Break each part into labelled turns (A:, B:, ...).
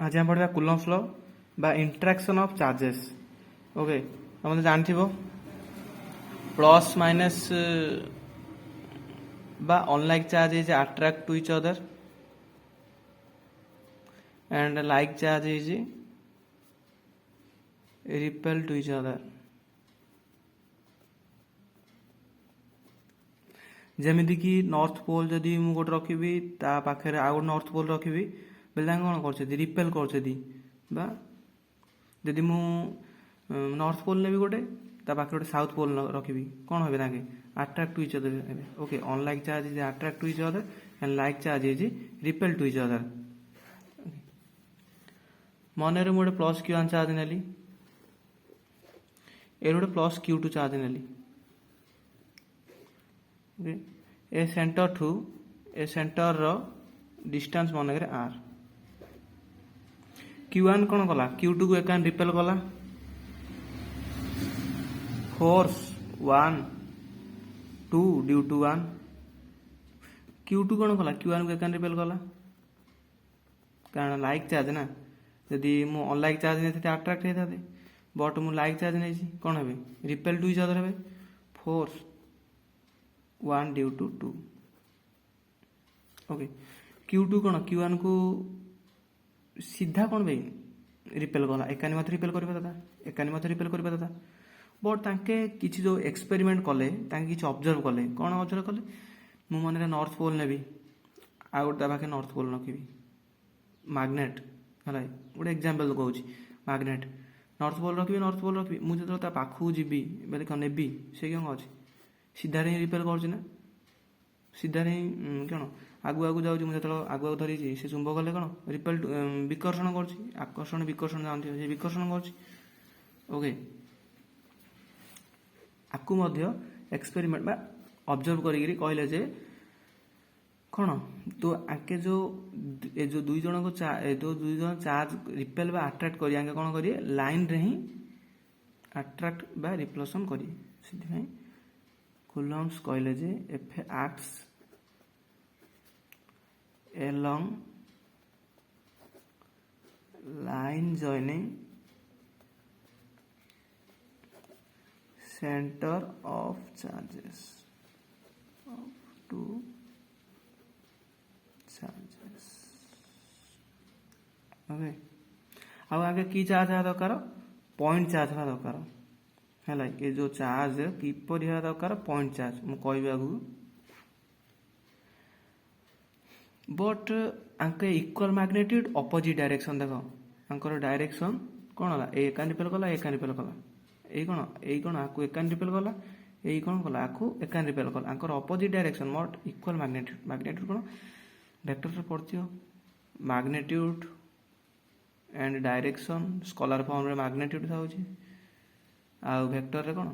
A: आज हम पढ़ा कूलम्स लॉ बा इंटरेक्शन ऑफ चार्जेस। ओके तुम जानथिबो प्लस माइनस बा unlike charge is attract to each other and like charge is repel to each other. जमीदी कि नॉर्थ पोल जदि मु गोटे रखिबी ता पाखरे आ गोटे नॉर्थ पोल रखिबी बेले कौन कर रिपेल कर जदि मु नॉर्थ पोल ने भी गोटे ता पाखे गोटे साउथ पोल रखिबी कौन हे ताके अट्रैक्ट टू इच अदर हेबे। Okay unlike charge is attract to each other and like charge is repel to each other. मन गोटे प्लस Q1 चार्ज नेली ए गोटे प्लस Q2 चार्ज नेली ए सेंटर ठू ए सेंटर रो डिस्टेंस मन R Q1 कौन कला Q2 को एकान रिपेल कला फोर्स 1 2 ड्यू टू 1 Q2 कौन कला Q1 को एकान रिपेल कला कारण लाइक चार्ज ना यदि मु अनलाइक चार्ज नहीं थे अट्रैक्ट होता थे बट मु लाइक चार्ज नहीं कौन हे रिपेल टू इच अदर हे force 1 due to 2। Okay Q2 कौन Q1 को सीधा कौन भाई रिपेल कला एकानी मत रिपेल करबा दादा एकानी मत रिपेल करबा दादा बट तांके किछि जो एक्सपेरिमेंट कले तांके किछि ऑब्जर्व कले कौन ऑब्जर्व कले मु मन नॉर्थ पोल नेबी आ गोटे पाखे नॉर्थ पोल रखिबी मैग्नेट है गोटे एग्जांपल कहूँ मैग्नेट नॉर्थ पोल रखी मुझे जो पाखु जीवी बोले कौन नेबी से कौन अच्छे सीधा ही रिपेल कर सीधा ही कौन आगु आगु जाऊँ मुझे आगु धरी से चुंबक कले कौन रिपेल विकर्षण करकर्षण विकर्षण जानते से विकर्षण कर ओके आपको एक्सपेरिमेंट बा ऑब्जर्व करी कहले जे कौन तो आके जो दुई जन को दुई जन चार्ज रिपेल बा अट्रैक्ट करी आके कौन करिए लाइन रे ही अट्रैक्ट बा रिप्लेशन करिए सिद्धि कूलम्स कहले जे if acts along line joining center of charges of two charges। Okay अब आगे की चार्ज है दरकार पॉइंट चार्ज है दरकार है ये जो चार्ज किपर है दरकार पॉइंट चार्ज मु कहबी आगु बट आंके इक्वल मैग्नेट्यूड अपोजिट डायरेक्शन देख आंकर डायरेक्शन कौन है ए एकान रिपेल कला एकान रिपेल कला यही कौन आपको एकान रिपेल कला यही कौन कला आपको एकान रिपेल कला आंकर opposite direction but equal magnitude magnitude कौन वेक्टर रे पढ़थियो magnitude and direction scalar form रे मैग्नेट्यूड था होची आ वेक्टर रे कौन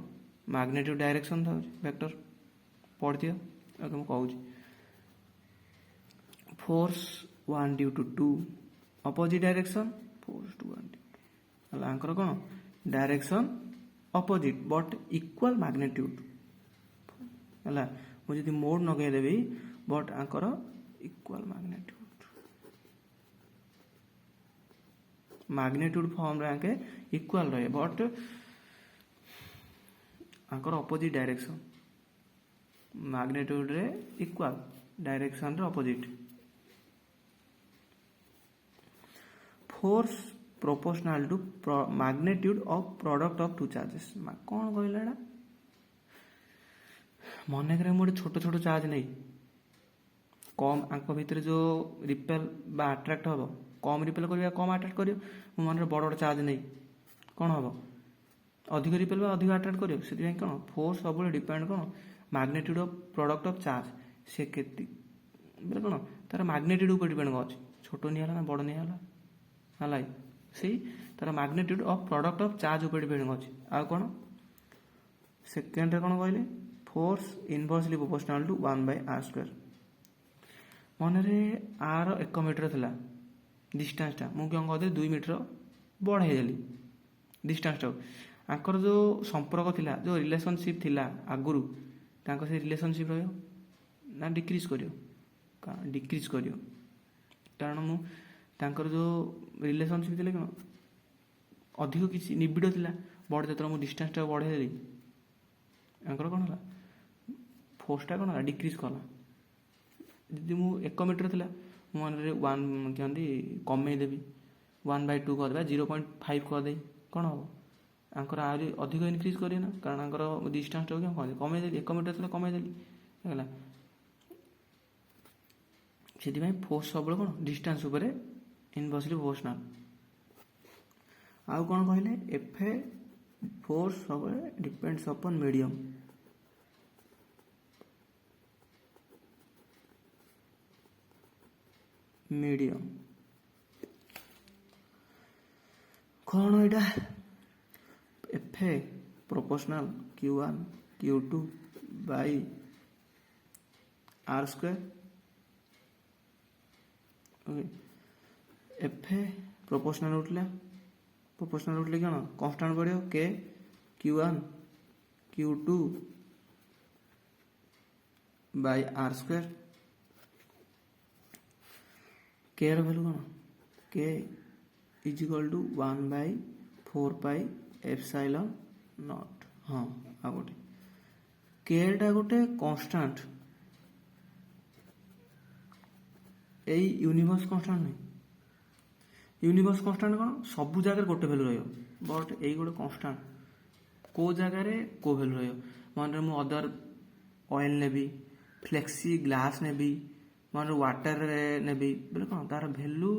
A: मैग्नेट्यूड डायरेक्शन था होची वेक्टर पढ़थियो ओके मु कहूची force 1 due to 2 opposite direction force 2 1 due आंकर कौन direction opposite but equal magnitude है मुझे मोड नगे देवी बट आंकर इक्वल मैग्नेट्यूड फॉर्म रे आके इक्वल रहे बट आंकर अपोजिट डायरेक्शन मैग्नेट्यूड रे इक्वल डायरेक्शन रे opposite force proportional to magnitude of product of two charges कौन कहला मन करे मोटे छोट छोट चार्ज नहीं कम आंक भितर जो रिपेल बा अट्रैक्ट हम कम रिपेल करिया कम अट्रैक्ट करियो मो मन बड़ बड़ चार्ज नहीं कौन हम अधिक रिपेल बा अधिक अट्रैक्ट करियो से कौन फोर्स सब डिपेंड कौन magnitude of product of charge से केती बोले कौन तार मैग्नेट्यूड ऊपर डिपेंड कर छोट नहीं है ना बड़ नहीं है से तार magnitude of product of charge ऊपर डिपेंड कर कौन सेकेंड रे कौन कहले force inversely proportional to 1/r² मन आर 1 मीटर थिला डिस्टेंसटा मु क्या कहते 2 मीटर बढ़ाई देली डिस्टेंसटा आंकर जो संपर्क थिला जो रिलेशनशिप थिला आगुरु तांको से रिलेशनशिप रहियो ना डिक्रीज करियो कारण मु ତାଙ୍କର ଯେଉଁ ରିଲେସନସିପ୍ ଥିଲା କ'ଣ ଅଧିକ କିଛି ନିବିଡ଼ ଥିଲା, ବଡ଼ ଯେତେବେଳେ ମୁଁ ଡିଷ୍ଟାନ୍ସଟାକୁ ବଢ଼େଇ ଦେଲି ତାଙ୍କର କ'ଣ ହେଲା ଫୋର୍ସଟା କ'ଣ ହେଲା ଡିକ୍ରିଜ୍ କଲା। ଯଦି ମୁଁ 1 ମିଟର ଥିଲା ମୁଁ ମନରେ 1 କହନ୍ତି କମେଇଦେବି 1/2 କରିଦେବା 0.5 କରିଦେଇ କ'ଣ ହେବ ତାଙ୍କର ଆହୁରି ଅଧିକ ଇନକ୍ରିଜ୍ କରିବେ ନା, କାରଣ ତାଙ୍କର ଡିଷ୍ଟାନ୍ସଟାକୁ କ'ଣ କହନ୍ତି କମେଇଦେଲି। 1 ମିଟର ଥିଲା କମେଇଦେଲି ହେଲା। ସେଥିପାଇଁ ଫୋର୍ସ ସବୁବେଳେ କ'ଣ ଡିଷ୍ଟାନ୍ସ ଉପରେ ଇନଭର୍ସଲି ପ୍ରୋପୋର୍ସନାଲ୍। ଆଉ କ'ଣ କହିଲେ ଏଫେ ଫୋର୍ସ ସବୁବେଳେ ଡିପେଣ୍ଡସ୍ ଅପନ୍ ମିଡ଼ିୟମ୍। ମିଡ଼ିୟମ୍ କ'ଣ ଏଇଟା F proportional Q1 Q2 by R square. Okay F proportional ଉଠିଲା କ'ଣ କନଷ୍ଟାଣ୍ଟ ପଡ଼ିବ K Q1 Q2 by R square. K ର ଭ୍ୟାଲୁ କ'ଣ K ଇଜ୍ ଇକ୍ୱାଲ୍ ଟୁ 1/4πε0। ହଁ ଆଉ ଗୋଟେ Kଟା ଗୋଟେ କନଷ୍ଟାଣ୍ଟ, ଏଇ ୟୁନିଭର୍ସ କନଷ୍ଟାଣ୍ଟ ନାହିଁ। ୟୁନିଭର୍ସ କନଷ୍ଟାଣ୍ଟ କ'ଣ ସବୁ ଜାଗାରେ ଗୋଟେ ଭ୍ୟାଲୁ ରହିବ, ବଟ୍ ଏଇ ଗୋଟେ କନଷ୍ଟାଣ୍ଟ କେଉଁ ଜାଗାରେ କେଉଁ ଭ୍ୟାଲୁ ରହିବ। ମନରେ ମୁଁ ଅଦର ଅଏଲ୍ ନେବି, ଫ୍ଲେକ୍ସି ଗ୍ଲାସ୍ ନେବି, ମନରେ ୱାଟରରେ ନେବି ବୋଲେ କ'ଣ ତାର ଭ୍ୟାଲୁ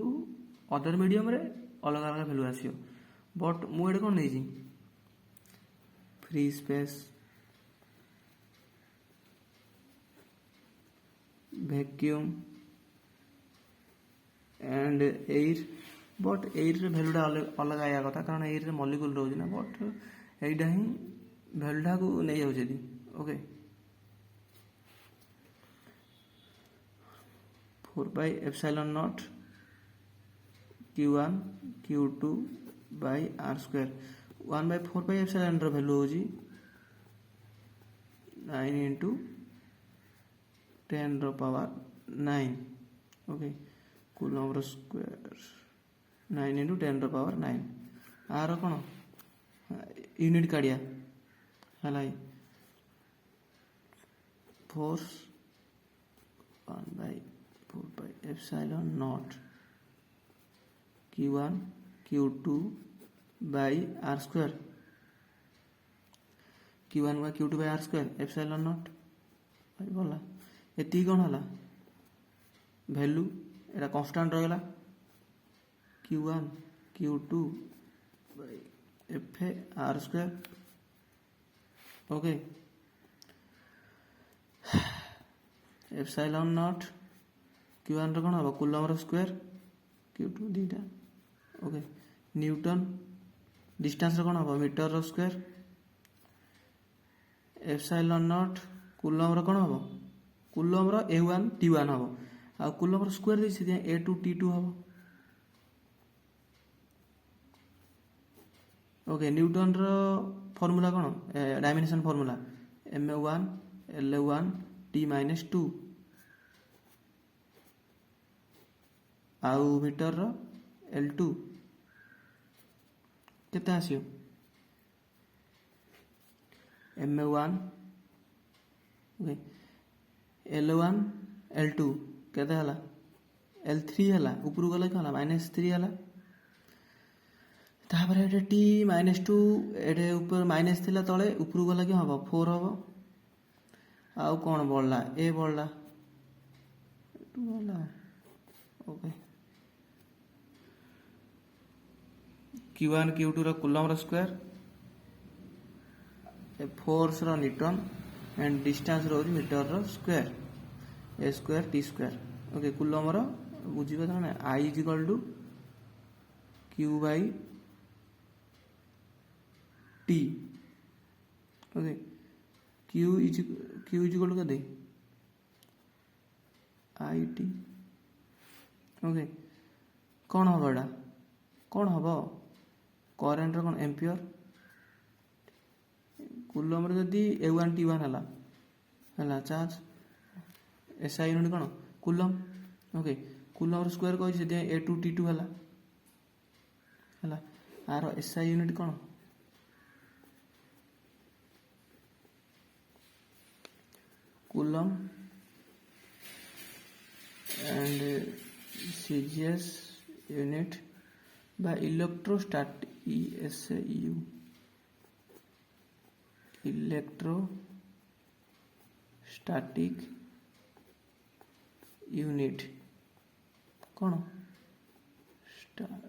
A: ଅଦର ମିଡ଼ିୟମରେ ଅଲଗା ଅଲଗା ଭ୍ୟାଲୁ ଆସିବ। ବଟ୍ ମୁଁ ଏଇଟା କ'ଣ ନେଇଛି free space, vacuum and air, but air भैल्यूटा अलग आया कथा कारण एयर मलिक्यूल रोज ना, बट यहीटा ही भैल्यूटा को नहीं जाऊँ। Okay 4πε0 Q1 Q2 by R square 1/4πε value हो 9 × 10⁻⁹। Okay coulomb square 9 × 10⁻⁹। आर कौन यूनिट काढ़िया है force 1/4πε0 Q1 Q2 by R square Q1 by Q2 by R square ε0 गला एति कौन है भैल्यू एटा कन्स्टांट रहा Q1 Q2 by F R square. Okay ε0 Q1 कौन हम कूलम स्क्वायर Q2 दीटा। ओके न्यूटन डिस्टेंस कौन हम मीटर स्क्वायर ε0 कूलम कौन हम कूलम A1 T1 हम आ कूलम स्क्वायर दी A2 T2 हम। ओके न्यूटन फॉर्मूला कौन dimension formula ma1 la1 t-2 आउ मीटर L2 केते आसियो ma1 ओके L1 L2 केते हला L3 हला ऊपर गला कहला -3 हला तापर एटे t -2 एटे ऊपर माइनस थिला तळे ऊपर गला कि हबो 4 हबो आउ कोन बढ़ला a बढ़ला 2 बढ़ला। ओके Q1 Q2 रो कूलम रो स्क्वायर फोर्स रो न्यूटन एंड डिस्टेंस रो मीटर रो square a square t square. Okay coulomb रो बुझिबा ना I = q by t। Okay q equal to दे I t। ओके कौन हम एटा कौन हम करेन्ट कौन एम्पियर कूलम जदि A1 T1 है चार्ज SI यूनिट कौन कूलम। ओके କୁଲମ୍ବର ସ୍କୋୟାର କହିଛି ସେଥିପାଇଁ A2T2 ହେଲା ଆର SI ୟୁନିଟ୍ କ'ଣ କୁଲମ୍ and CGS unit by electrostatic ESU electrostatic unit କ'ଣ start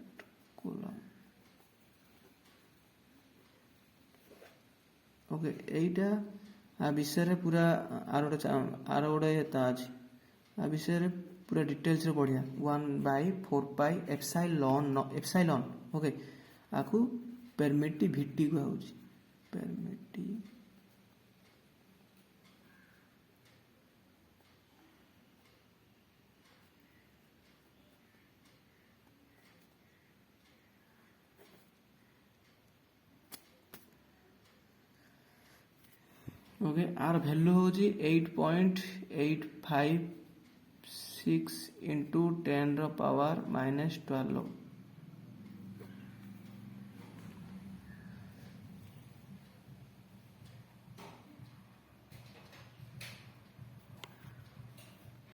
A: coulomb ओके एटा आ विषय पूरा आर गोटे ता अछि आ विषय पूरा डिटेल्स रे बढ़िया 1/4 एप्सिलॉन ओके आकु परमिटिविटी को होउची परमिटिविटी ओके आर वैल्यू होची 8.856 into 10 ର ପାୱାର -12